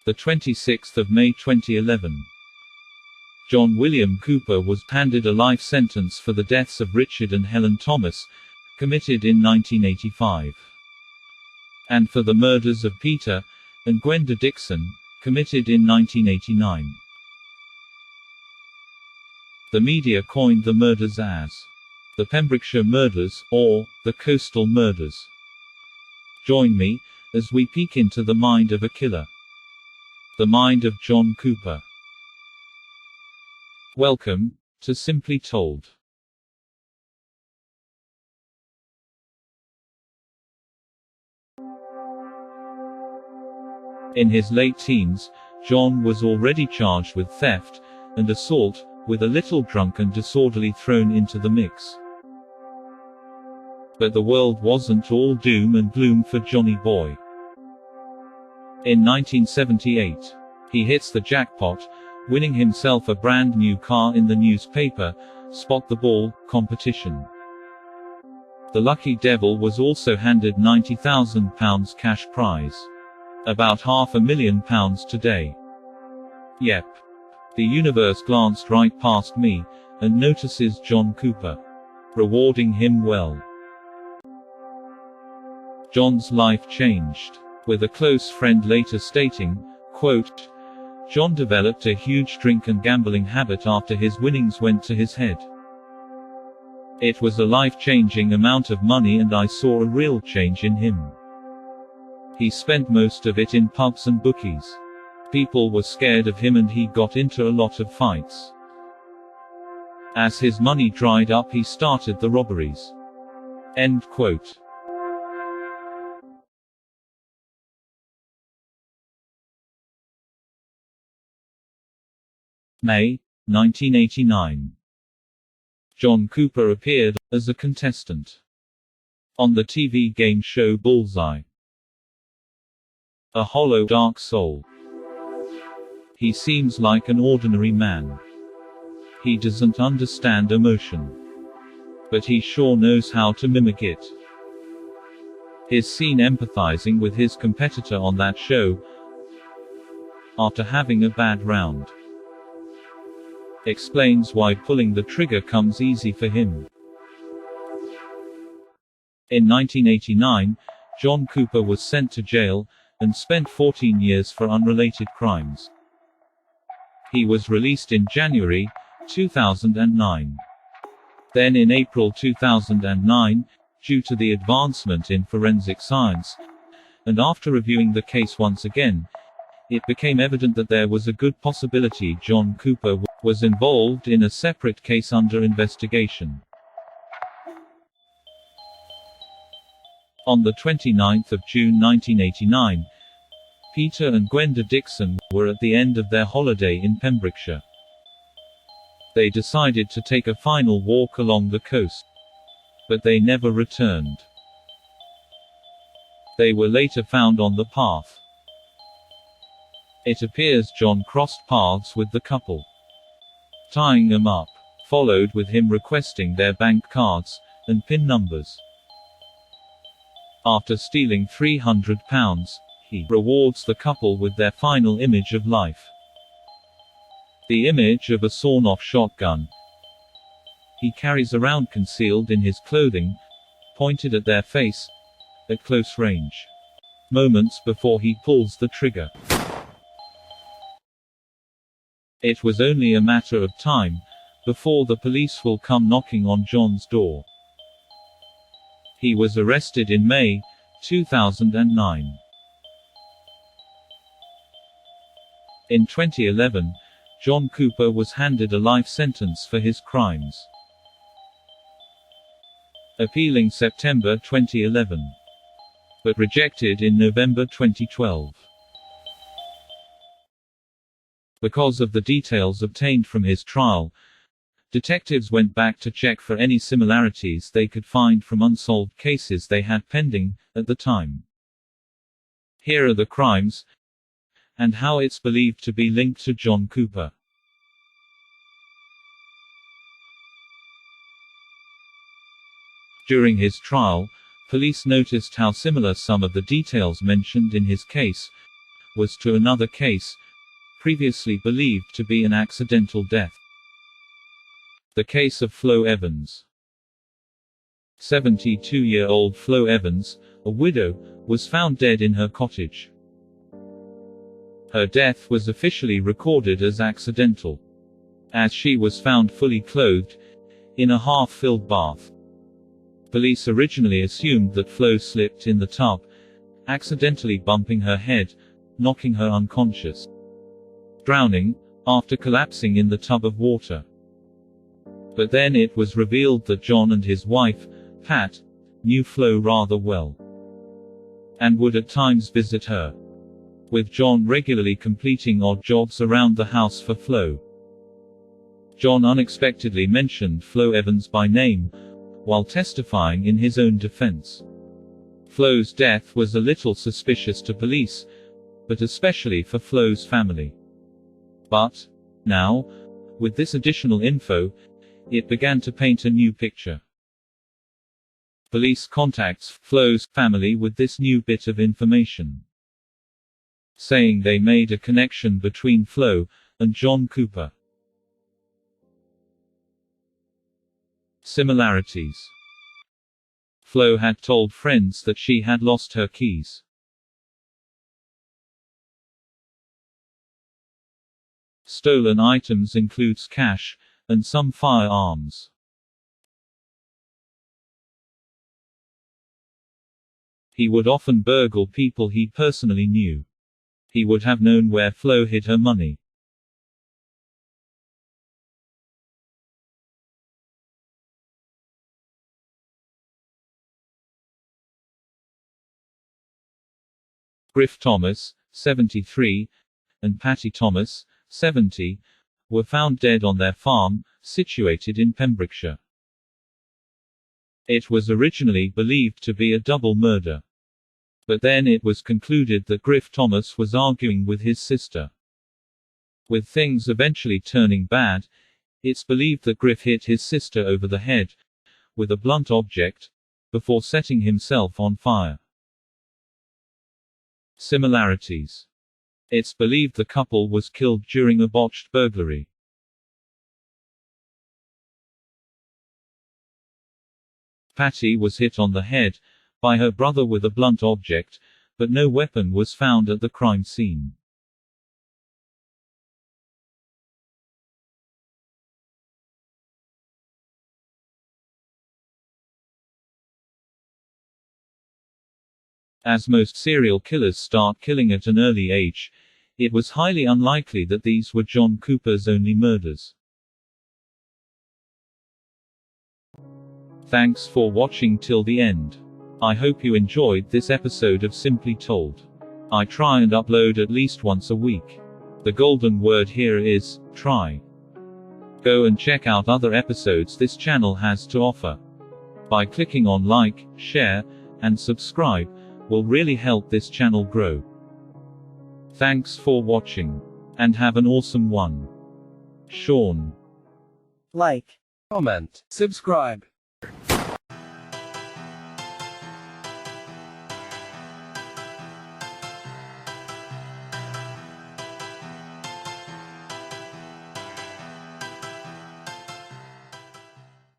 The 26th of May 2011. John William Cooper was handed a life sentence for the deaths of Richard and Helen Thomas, committed in 1985. And for the murders of Peter and Gwenda Dixon, committed in 1989. The media coined the murders as the Pembrokeshire Murders, or the Coastal Murders. Join me as we peek into the mind of a killer. The mind of John Cooper. Welcome to Simply Told. In his late teens, John was already charged with theft and assault, with a little drunk and disorderly thrown into the mix. But the world wasn't all doom and gloom for Johnny Boy. In 1978, he hits the jackpot, winning himself a brand new car in the newspaper Spot the Ball competition. The lucky devil was also handed £90,000 cash prize. About £500,000 today. Yep. The universe glanced right past me and notices John Cooper, rewarding him well. John's life changed, with a close friend later stating, quote, "John developed a huge drink and gambling habit after his winnings went to his head. It was a life-changing amount of money and I saw a real change in him. He spent most of it in pubs and bookies. People were scared of him and he got into a lot of fights. As his money dried up he started the robberies." End quote. May 1989. John Cooper appeared as a contestant on the TV game show Bullseye. A hollow, dark soul. He seems like an ordinary man. He doesn't understand emotion. But he sure knows how to mimic it. He's seen empathizing with his competitor on that show after having a bad round. Explains why pulling the trigger comes easy for him. In 1989, John Cooper was sent to jail and spent 14 years for unrelated crimes. He was released in January 2009. Then in April 2009, due to the advancement in forensic science, and after reviewing the case once again, it became evident that there was a good possibility John Cooper was involved in a separate case under investigation. On the 29th of June 1989, Peter and Gwenda Dixon were at the end of their holiday in Pembrokeshire. They decided to take a final walk along the coast. But they never returned. They were later found on the path. It appears John crossed paths with the couple, tying them up, followed with him requesting their bank cards and PIN numbers. After stealing £300, he rewards the couple with their final image of life. The image of a sawn-off shotgun he carries around concealed in his clothing, pointed at their face, at close range, moments before he pulls the trigger. It was only a matter of time before the police will come knocking on John's door. He was arrested in May 2009. In 2011, John Cooper was handed a life sentence for his crimes, appealing September 2011, but rejected in November 2012. Because of the details obtained from his trial, detectives went back to check for any similarities they could find from unsolved cases they had pending at the time. Here are the crimes, and how it's believed to be linked to John Cooper. During his trial, police noticed how similar some of the details mentioned in his case was to another case, previously believed to be an accidental death. The case of Flo Evans. 72-year-old Flo Evans, a widow, was found dead in her cottage. Her death was officially recorded as accidental, as she was found fully clothed, in a half-filled bath. Police originally assumed that Flo slipped in the tub, accidentally bumping her head, knocking her unconscious, drowning, after collapsing in the tub of water. But then it was revealed that John and his wife, Pat, knew Flo rather well, and would at times visit her, with John regularly completing odd jobs around the house for Flo. John unexpectedly mentioned Flo Evans by name, while testifying in his own defense. Flo's death was a little suspicious to police, but especially for Flo's family. But, now, with this additional info, it began to paint a new picture. Police contacts Flo's family with this new bit of information, saying they made a connection between Flo and John Cooper. Similarities. Flo had told friends that she had lost her keys. Stolen items includes cash, and some firearms. He would often burgle people he personally knew. He would have known where Flo hid her money. Griff Thomas, 73, and Patty Thomas, 70, were found dead on their farm, situated in Pembrokeshire. It was originally believed to be a double murder, but then it was concluded that Griff Thomas was arguing with his sister. With things eventually turning bad, it's believed that Griff hit his sister over the head with a blunt object before setting himself on fire. Similarities. It's believed the couple was killed during a botched burglary. Patty was hit on the head by her brother with a blunt object, but no weapon was found at the crime scene. As most serial killers start killing at an early age, it was highly unlikely that these were John Cooper's only murders. Thanks for watching till the end. I hope you enjoyed this episode of Simply Told. I try and upload at least once a week. The golden word here is, try. Go and check out other episodes this channel has to offer. By clicking on like, share, and subscribe, will really help this channel grow. Thanks for watching. And have an awesome one. Sean. Like, comment, subscribe.